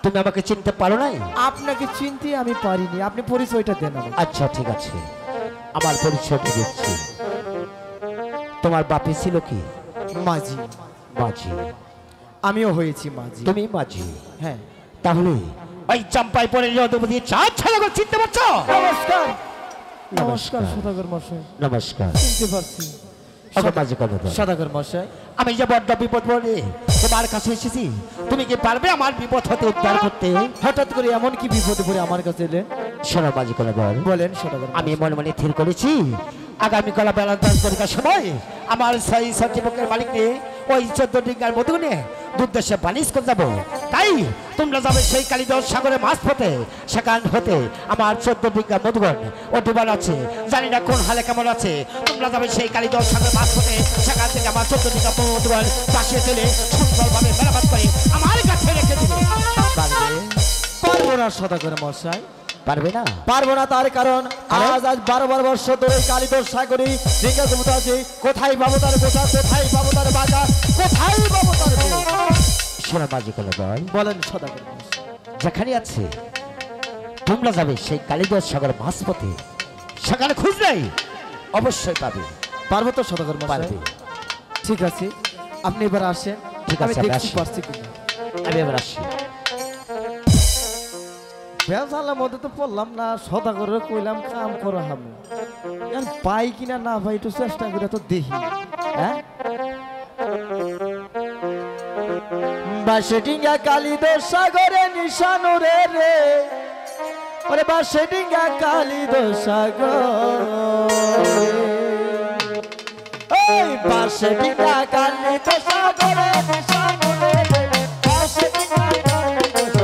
তুমি আমাকে চিনতে পারো নাই? আপনাকে চিনতে আমি পারিনি, আপনি পরিচয়টা দেন আমাকে। আচ্ছা ঠিক আছে, আমার পরিচয়টা দিচ্ছি। তোমার বাপে ছিল কি? মাঝি। মাঝি? আমিও হয়েছি মাঝি। তুমি মাঝি? হ্যাঁ। তাহলে ওই চাম্পাই পরে যদুপতি চার ছেলেকে চিনতে পারছো? নমস্কার। নমস্কার সদাগর মশাই। নমস্কার। চিনতে পারছি। সদাগর মশাই, আমি যে বড্ড বিপদ বলে তোমার কাছে এসেছি, তুমি কি পারবে আমার বিপদ হতে উদ্ধার করতে? হঠাৎ করে এমন কি বিপদে পড়ে আমার কাছে এলেন? শোনো মাঝি কলা বল। বলেন সদাগর। আমি মনে মনে স্থির করেছি আগামীকাল বেলা 10 ঘটিকার সময় আমার সেই সচিবকের মালিক নিয়ে ওই 14 ডিঙ্গার মধু নিয়ে দুর্দেশে বানিশ করে যাবো। তাই তোমরা যাবে সেই কালীদর সাগরে মাছ পথে, সেখান হতে আমার 14 ডিঙ্গা মধুগণ ও ডুবান আছে, জানি না কোন হালে কেমন আছে। তোমরা যাবে সেই কালীদর সাগরে মাছ পথে, সেখান থেকে আমার 14 ডিঙ্গা মধুগণ পাশে তুলে সুন্দরভাবে মেরামত করে আমার কাছে রেখে দিবে। পারবো না সদাগর মশাই। পারবে না? পারবো না, তার কারণ আজ 12 বছর ধরে কালীদর সাগরে ডিঙ্গা জমতে আছে। কোথায় পাবো তার গোটা, কোথায় পাবো তার বাজা, কোথায় পাবো তার শোনো মাঝি কলা বল। বলেন সদাগর মশাই। যেখানে আছে তোমরা যাবে সেই কালীদর সাগর মাছ পথে, সেখানে খুঁজলেই অবশ্যই পাবে। পারবো তো সদাগর মশাই? পারবে। ঠিক আছে, আপনি এবার আসেন। ঠিক আমি আছে, আমি দেখছি আসি। পারছি কিনা। আমি এবার আসি। বেজালের মধ্যে তো পড়লাম না, সদাগরের কইলাম কাম করা হামু, পাই কিনা না ভাই একটু চেষ্টা করে তো দেখি। হ্যাঁ, বাসে ডিঙ্গা কালীদর সাগরে নিশানুরে রে, ওরে বাসে ডিঙ্গা কালীদর সাগরে, ওই বাসে ডিঙ্গা কালীদর সাগরে নিশানুরে রে, বাসে ডিঙ্গা কালীদর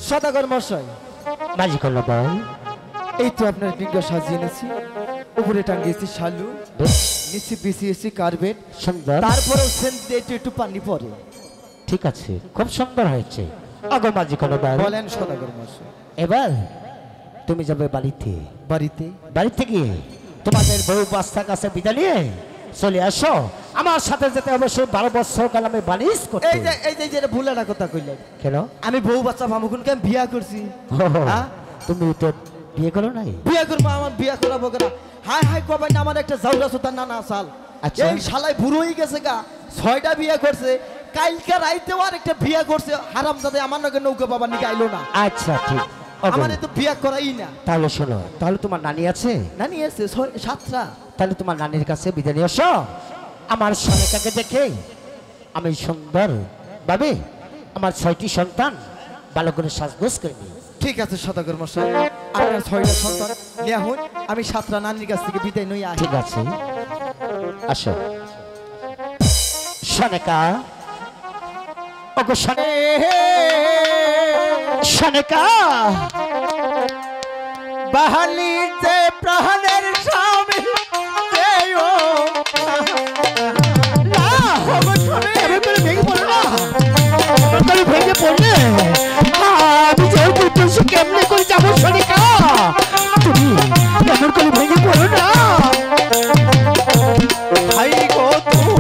সদাগর মশাই। মাঝি কলা বল। এই তো আপনার ডিঙ্গা সাজিয়ে এনেছি, উপরে টাঙ্গিয়েছি শালু, নিচে বিছিয়েছি কার্পেট, সুন্দর। তারপরেও সেন্ট দিয়ে একটু পানি পড়ে। ঠিক আছে, খুব সুন্দর হয়েছে। আগো মাঝি কলা বল। বলেন সদাগর মশাই। এবার তুমি যাবে বাড়িতে। বাড়িতে? বাড়িতে গিয়ে তোমাদের বউ বাচ্চার কাছে বিদায় নিয়ে চলে আসো। আমার সাথে যেতে হবে সেই 12 বছর কাল আমি বানিশ করতে। এই যে যেটা ভুল একটা কথা কইলেন। কেন? আমি বউ বাচ্চা ভামুকুনকে আমি বিয়া করছি। হ্যাঁ, তুমি তো বিয়ে করো নাই? বিয়া করবো, আমার বিয়া করাবো কেনা? হাই হাই কবে না, আমার একটা জাউরা সুতার নানা সাল। আচ্ছা। এই শালাই বুড়ো হয়ে গেছে গা, 6টা বিয়া করছে, কালকে রাইতেও আর একটা বিয়া করছে। হারাম যাতে আমার নাকি নৌকা বাবা নিকে আইলো না। আচ্ছা ঠিক। আমার তো বিয়া করাই না। তাহলে শোনো, তাহলে তোমার নানি আছে? নানি আছে 7টা। তাহলে তোমার নানির কাছে বিদায় নিয়ে আসো। আমার সনেকাকে দেখে আমি সুন্দর ভাবে আমার 6টি সন্তান ভালো করে সাজগোজ করে নিই। ঠিক আছে সদাগর মশাই, আপনার 6টা সন্তান নিয়ে হন, আমি 7টা নানির কাছ থেকে বিদায় নই। ঠিক আছে, আসো। সনেকা, ওগো সনেকা, বাহালিতে প্রাণের স্বামী ভেঙে পড়লে আমি যে কেমনে করে যাবো সনিকা? তুমি এমন করে ভেঙে পড়ো না। ভাই গো তুমি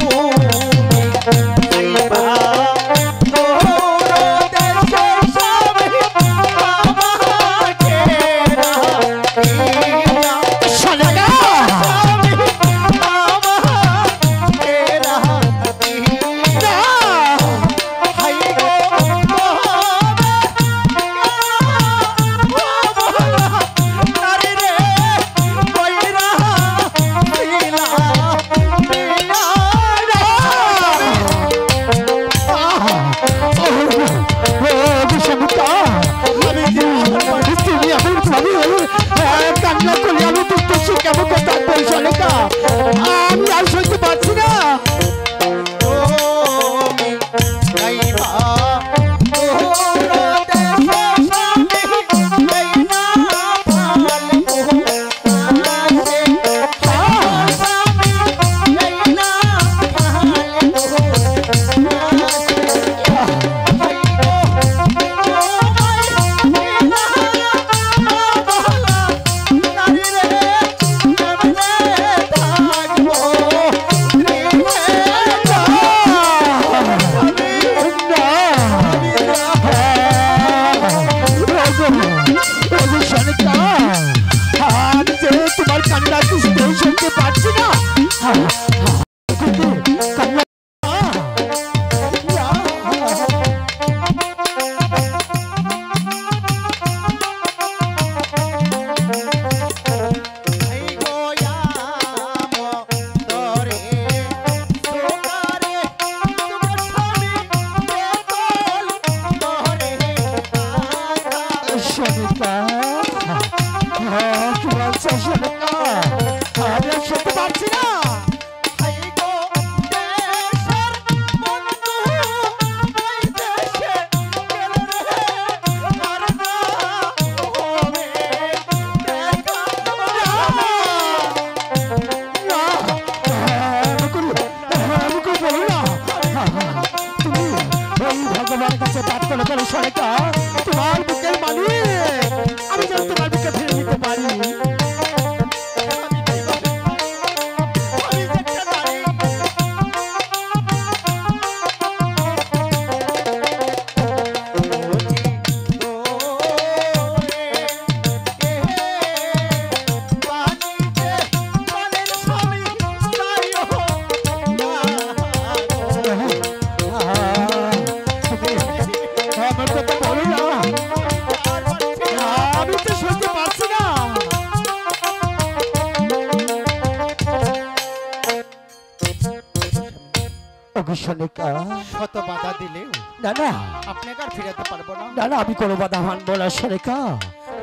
ওগো সনিকা, শত বাধা দিলেও না না আপনাকে আর ফিরাতে পারবো না। না না, আমি কোনো বাধা মানবো না সনিকা।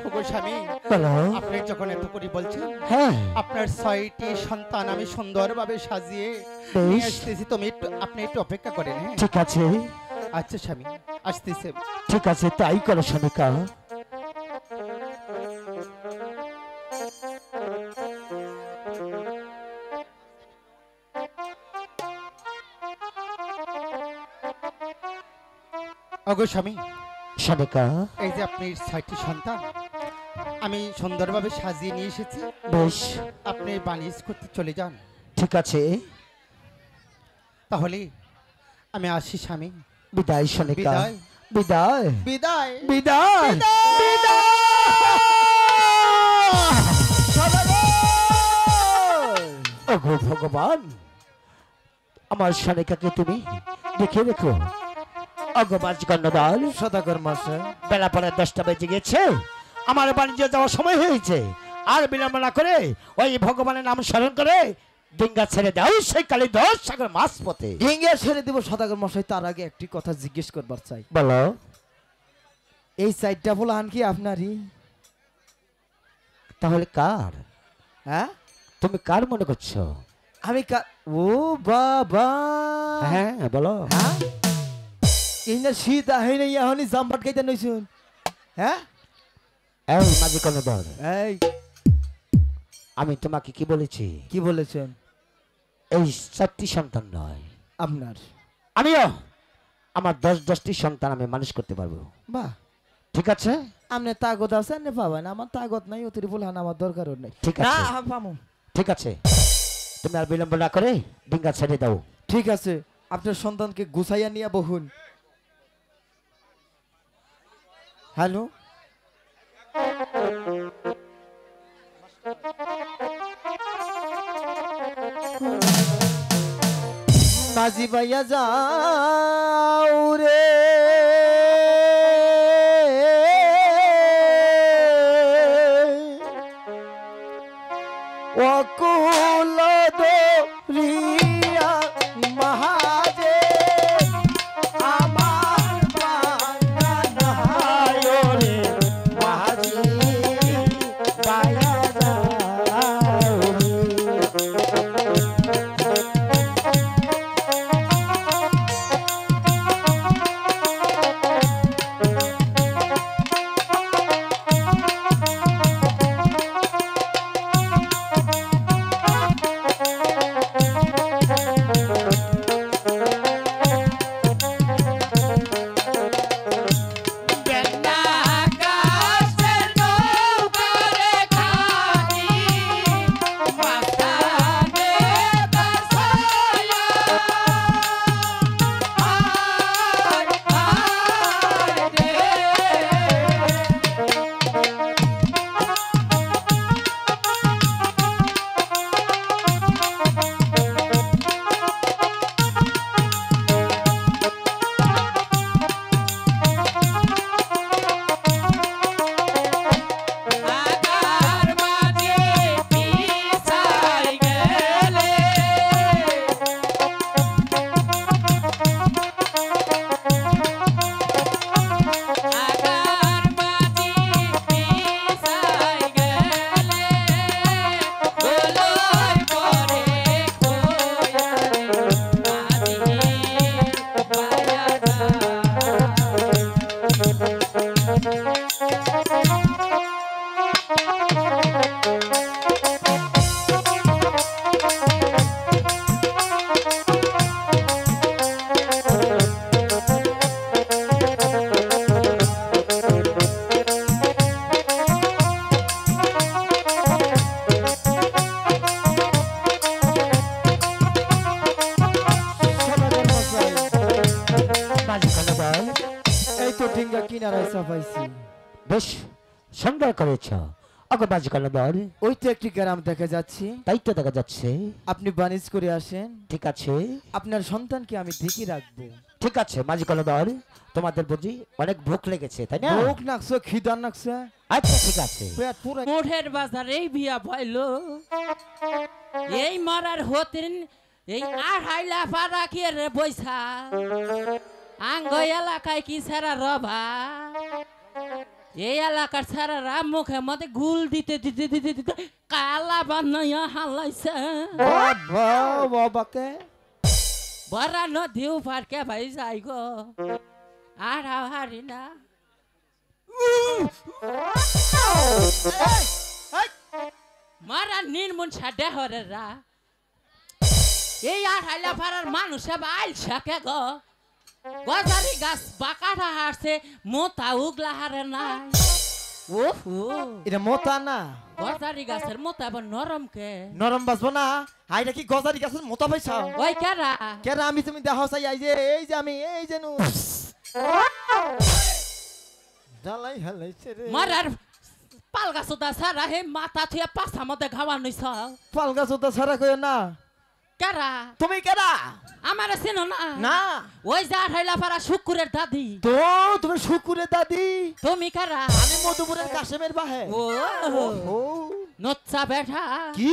ওগো স্বামী, বলো। আপনি যখন এত করে বলছেন, হ্যাঁ আপনার 6টি সন্তান আমি সুন্দরভাবে সাজিয়ে নিয়ে আসতেছি, আপনি একটু অপেক্ষা করেন। হ্যাঁ ঠিক আছে, আচ্ছা স্বামী, আসতেছে। ঠিক আছে, তাই করো সনিকা। ওগো স্বামী, সনিকা, এই যে আপনি 6টি সন্তান আমি সুন্দরভাবে সাজিয়ে নিয়ে এসেছি, বেশ, আপনি বানিজ করতে চলে যান। ঠিক আছে, তাহলে আমি আসি স্বামী। বিদায় সনিকা, বিদায়। বিদায়, বিদায়। বিদায়, বিদায়। ওগো ভগবান, আমার সনিকাকে তুমি দেখে রেখো। ওগো মাঝ কর্ণদার, সদাগর মশাই, বেলা পরে 10টা বেজে গেছে, আমার বাণিজ্য যাওয়ার সময় হয়েছে। আর বিলম্ব না করে ওই ভগবানের নাম স্মরণ করে ডিঙ্গা ছেড়ে দাও সেই কালী 10 সাগর মাছ পথে। ডিঙ্গা ছেড়ে দিব সদাগর মশাই। তার আগে একটি কথা জিজ্ঞেস করবার চাই। বলো। এই সাইডটা বলান কি আপনারই? তাহলে কার? হ্যাঁ, তুমি কার মনে করছো? আমি ও বাবা, হ্যাঁ বলো। হ্যাঁ, এই না শীত আহে নাই, এখনই জাম্পাট খাইতে নইছুন। হ্যাঁ, এই মাঝি কর্ণধর, এই আমি তোমাকে কি বলেছি? কি বলেছেন? এই 4টি সন্তান নয়, আপনার আমিও আমার 10টি সন্তান আমি মানুষ করতে পারবো। বাহ, ঠিক আছে, আপনার তাগত আছে, আপনি পাবেন। আমার তাগত নাই, অতিরি বলহান আমার দরকারও নেই। ঠিক না, আছে, পামু। ঠিক আছে, তুমি আর বিলম্ব না করে ডিঙ্গা ছেড়ে দাও। ঠিক আছে, আপনার সন্তানকে গুছাইয়া নিয়ে বহুন। হ্যালো, মাঝি ভাইয়া যাও রে, অকুল দরিয়া মহাজে আমার বাঙানায় রে, মাঝি ভাইয়া যাও রে। কিনারায় চাপাইছি। বেশ সুন্দর করেছ। ওকে বাজি করলো বল। ওই তো একটি গ্রাম দেখা যাচ্ছে। তাই তো দেখা যাচ্ছে। আপনি বানিজ করে আসেন। ঠিক আছে, আপনার সন্তানকে আমি দেখে রাখবো। ঠিক আছে মাঝি করলো বল। তোমাদের বুঝি অনেক ভোক লেগেছে তাই না? ভোক নাকছো, খিদার নাকছো। আচ্ছা ঠিক আছে। পেট পুরো মোঠের বাজারে বিয়া পাইলো, এই মারার হতেন এই আর হাইলা পাড়া কি রে বইসা আঙ্গ এলাকায় কি সারা রবা এই এলাকার সারারা মুখে মধ্যে গুল দিতে দিতে দিতে দিতে কালা বানাইয়া হালাইছে বাবা বাবাকে বড়া নদী উপার কে ভাই যাই গো আর হারি না মারা নির্মূল সাডে হরে রা এই আর হাইলা পাড়ার মানুষ আইল শাকে গো গজারি গাছ বাঁকাটা হারছে মোতা উগলা হারে নাই ওহো এটা মোতা না গজারি গাছের মোতা আবার নরম কে নরম বাসবো না হাইটা কি গজারি গাছের মোতা পাইছা ওই কেরা কেরা আমি তুমি দেখা চাই এই যে আমি এই যে জ্বালাই হালাইছে রে মারার পালগা সুদা সারা হে মাথা থুয়া পাছা মধ্যে ঘাওয়া নইছ পালগা সুতা ছাড়া কইও না কেরা তুমি কেরা আমার চেনো না না ওই যা হাইলা পাড়া শুকুরের দাদি তো তুমি শুকুরে দাদি তুমি কারা আমি মধুপুরের কাশেমের বাহে ও ও নচ্চা বেঠা কি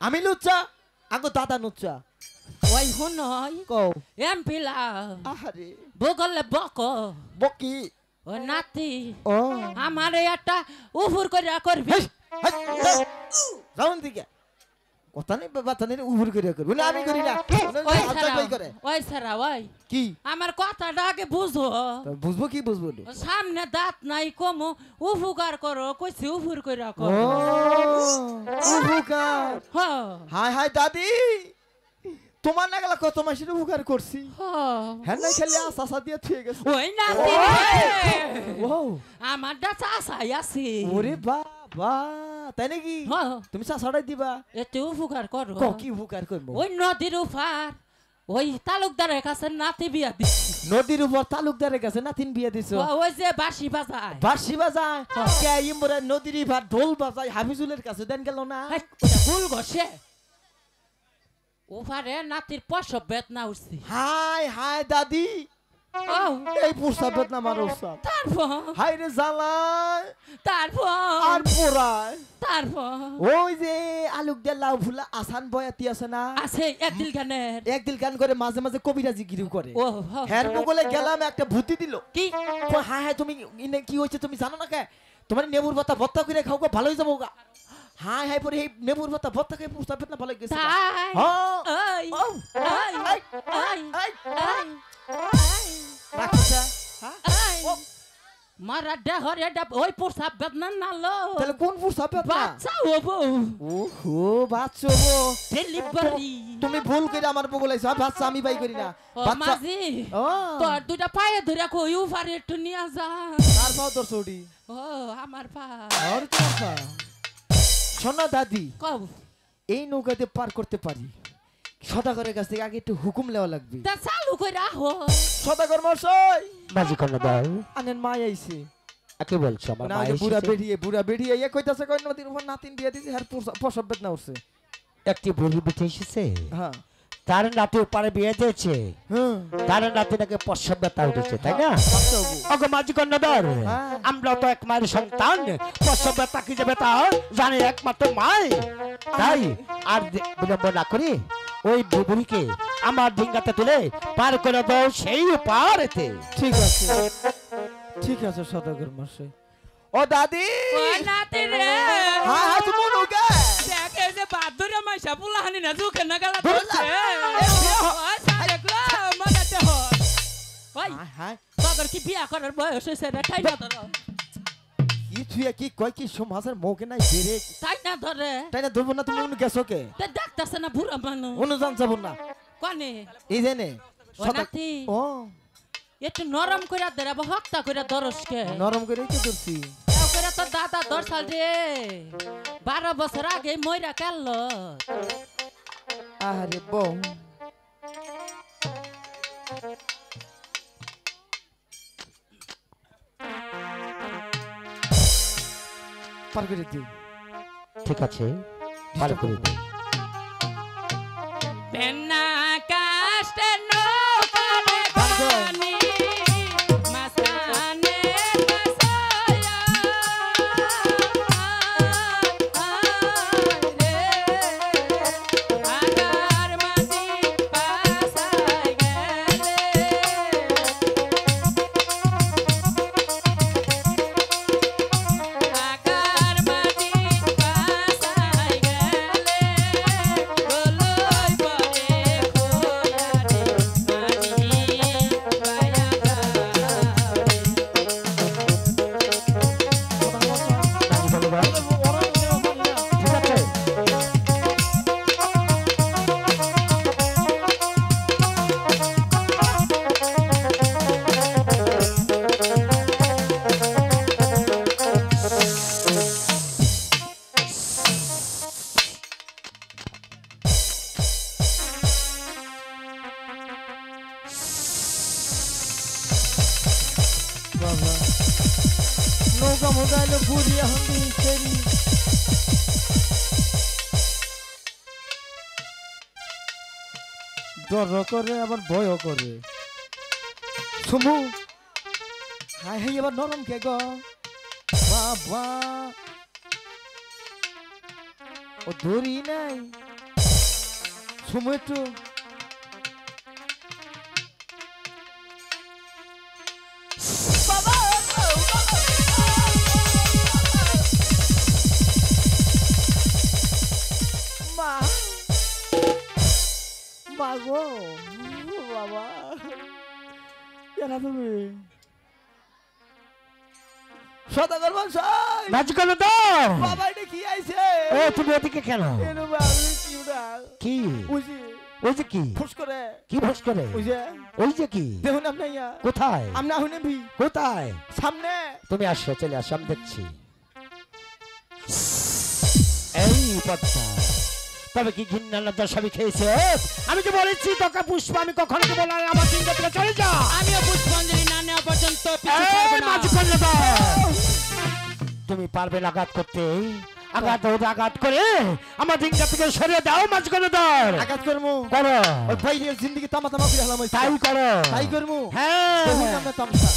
আমি লুচ্চা আগো দাদা নুচ্চা ওই হুনই কও এমপিলা আহারে বগলে বক বকি ও নাতি ও আমারে একটা উফুর করে করবি যাউন দিকে কথা নেই বাতা নেই উভুর করে করবো না আমি করি না ওই হাত সারা চাপাই করে ওই সারা ওই কি আমার কথাটা আগে বুঝো তা বুঝবো কি বুঝবো রে? সামনে দাঁত নাই কমু উপকার করো কইছি উফুর করে ও করো উপকার হ হাই হাই দাদি তোমার না গেলা কত মাসের উপকার করছি হ হ্যাঁ না খেলে আশা দিয়ে থুয়ে গেছে ওই নাতি ও আমার দা চাষাই আছে ওরে বাবা তাই নাকি হ তুমি চাষাটাই দিবা এতে উপকার করো কি উপকার করবো ওই নদীর উপার ওই তালুকদারের কাছে নাতি বিয়া দিছি নদীর উপর তালুকদারের কাছে নাতিন বিয়ে দিছো ওই যে বাঁশি বাজায় বাঁশি বাজায় কে ইমরে নদীর ভাত ঢোল বাজায় হাফিজুলের কাছে দেন গেল না হাই, ওটা ভুল ঘষে ওপারে নাতির প্রসব বেদনা উঠছি হাই হাই দাদি ও এই পুরসা বেদনা মানুষ তারপর হাই রে জ্বালায় তারপর আর পোড়ায় তারপর ওই যে আলুক দিয়ে লাউ ফুলা আসান বয়াতি আছে না আছে একদিল গানের একদিন গান করে মাঝে মাঝে কবিরাজি গিরিও করে ও হ্যার বগলে গেলাম একটা ভূতি দিল কি কই, হায় হায় তুমি ইনে কি হয়েছে তুমি জানো না কে তোমার নেবুর পাতা ভর্তা করে খাও গো ভালোই যাবো গা হায় হায় পরে এই নেবুর পাতা ভর্তা খেয়ে পুস্তা পেট না ভালো গেছে গা। তাই হ্যাঁ। ওই ও, ওই এই, ওই এই, ওই রাখিসা, হ্যাঁ? ওই মারা দেহরে ওই প্রসাব বেদনা নালো তাহলে কোন পুস্তা পেট না বাচ্চা হবো ওহো বাচ্চা গো ডেলিভারি তুমি ভুল করে আমার বগলাইছো বাচ্চা আমি বাই করি না ও বাচ্চা মাঝি ও তোর দুটা পায়ে ধরে কই উফারে একটু নিয়ে যা আর পাও তোর ছড়ি ও আমার পা আর তোর পা শোনো দাদি কব এই নৌকাতে পার করতে পারি সদাগরের কাছ থেকে আগে একটু হুকুম নেওয়া লাগবে তা চালু করে আহো সদাগর মশাই মাঝি কর্ণদল আনেন মা আইছে একে বলছো আমার না মা আগে এসেছে? বুড়া বেরিয়ে ইয়ে কইতাছে কই নদীর উপর নাতিন দিয়ে দিছে আর প্রসব বেদনা উঠছে একটি বুড়ি বেটে এসেছে হ্যাঁ তার নাতি পারে বিয়ে দিয়েছে হ্যাঁ তার নাতি নাকি প্রসব ব্যথা উঠেছে তাই না বাচ্চা হবো। ওগো মাঝি কর্ণদল হ্যাঁ। আমরা তো এক মায়ের সন্তান প্রসব ব্যথা কি যে ব্যথা জানে একমাত্র মাই তাই আর বিলম্ব না করি ওই বুড়িকে আমার ডিঙ্গাতে তুলে পার করে দাও সেই পারেতে ঠিক আছে সদাগর মশাই ও দাদি ও নাতি রে হ্যাঁ হ্যাঁ তুমি নৌকা দেখে যে বাদুরে মাইসা পুলাহানি না দুখে না গেলা ধরলা। ধরছে ও সারে গো মানাতে হয় ওই হ্যাঁ হ্যাঁ তগর কি বিয়া করার বয়স হইছে রে তাই না ধরো কি তুই কি কয় কি সমাজের মুখে নাই বেরে তাই না ধরে তাই না ধরবো না তুমি উনি গেছো কে তে দেখতাছে না বুড়া মানুষ অনুযান যাব না কোনে এই জেনে ও নাতি ও একটু নরম করে দে রে হত্যা করে দরসকে নরম করেই তো ধরছি এও করে তো দাদা দরসাল রে 12 বছর আগে মইরা কাল আরে বউ পার করে দিই ঠিক আছে পার করে দাও বেন্না কাস্তে নৌকারে গানি মাসানে মাসায়া রে আগার মাঝি সমুদায় বুড়ি হন্দি সেরি ডর করে আবার ভয়ও করে সুমু হাই হাই এবার নরম কে গো বাবা ও ধরি নাই সুমু একটু মা মা গো বাবা কেনা তুমি সদাগর মশাই রাজকন্যা বাবা এটা কি আইছে ও তুমি ওদিকে কেন এনো বাবু কি উড়া কি বুঝি ওই যে কি ফুস করে কি ভস করে ওই যে ওই যে কি দেখুন আপনি ইয়া কোথায় আমরা হুনে ভি কোথায় সামনে তুমি আসো চলে আসো আমি দেখছি এই পদ্মা তবে কি ঘৃণা লজ্জা সবই খেয়েছে আমি তো বলেছি তোকে পুষ্প আমি কখনো কি বললাম আমার চিন্তা থেকে চলে যা আমিও পুষ্পাঞ্জলি না নেওয়া পর্যন্ত পিছু এই ছাড়বো না। রাজকন্যা, তুমি পারবে না আঘাত করতে আঘাত করে আমার ডিঙ্গা থেকে সরিয়ে দাও মাঝকন্যা আঘাত করমু করো ওই বাইরের জিন্দগি তামা তামা করে হলাম তাই করো তাই করমু হ্যাঁ দেখুন আমরা তামসা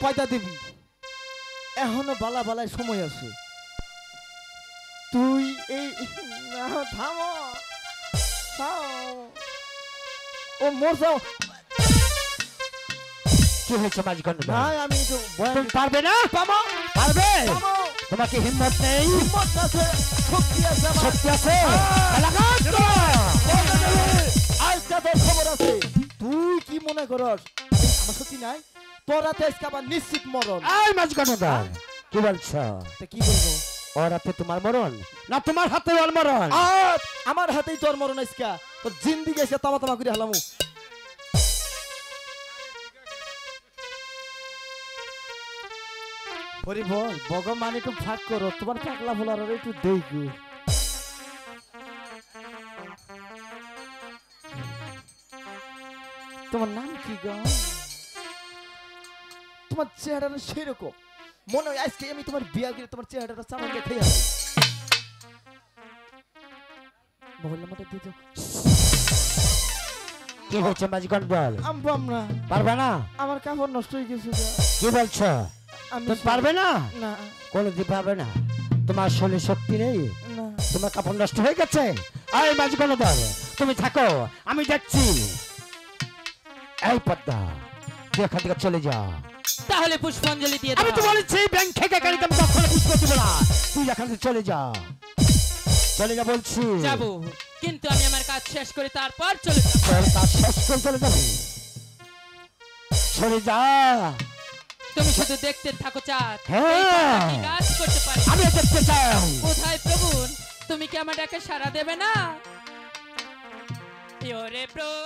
পয়দা দেবী এখনো বালা বালায় সময় আছে তুই এই না, থামো থাম। ও মোর যাও কি হয়েছে মাঝকন্যা ভাই আমি তো তুমি পারবে না পামো পারবে পামো তোমার কি হিম্মত নেই হিম্মত আছে শক্তি আছে আমার শক্তি আছে তাহলে আঘাত করো। আজকে তোর খবর আছে তুই কি মনে করস আমার সত্যি নাই তোর রাতে আজকে আবার নিশ্চিত মরণ এই মাঝকন্যা কি বলছো তা কি বলবো ওর হাতে তোমার মরণ না তোমার হাতে ওর মরণ আর আমার হাতেই তোর মরণ আজকে তোর জিন্দিগি আজকে তামা তামা করে হলাম ওরে বল ভগবান একটু ফাঁক করো তোমার পাগলা ভোলার একটু দেখো তোমার নাম কি গো তোমার চেহারাটা সেরকম মনে হয় আজকে আমি তোমার বিয়া করে তোমার চেহারাটা চামড়া দিয়ে খেয়ে যাবো মোবাইল নাম্বারটা দিয়ে দাও কি হয়েছে মাঝকন্যা বল আমবাম না পারবে না আমার কাপড় নষ্ট হয়ে গেছে গো। কি বলছো আমি তুমি পারবে না না কোনোদিন পারবে না তোমার শরীরে শক্তি নেই না তোমার কাপড় নষ্ট হয়ে গেছে এই মাঝকন্যা তুমি থাকো আমি দেখছি এই পদ্মা তুই এখান থেকে চলে যা তাহলে পুষ্পাঞ্জলি দিয়ে আমি তো দাও। বলেছি ব্যাংক থেকে গাড়িতে আমি কখনো পুষ্প দিব না তুই এখান থেকে চলে যা বলছি যাবো কিন্তু আমি আমার কাজ শেষ করে তারপর চলে যাবো। তোর কাজ শেষ করে চলে যাবি চলে যা তুমি শুধু দেখতে থাকো চাঁদ হ্যাঁ। এই পাতা কি কাজ করতে পারে আমি দেখতে চাই কোথায় প্রভু তুমি কি আমার ডাকে সাড়া দেবে না ওরে প্রভু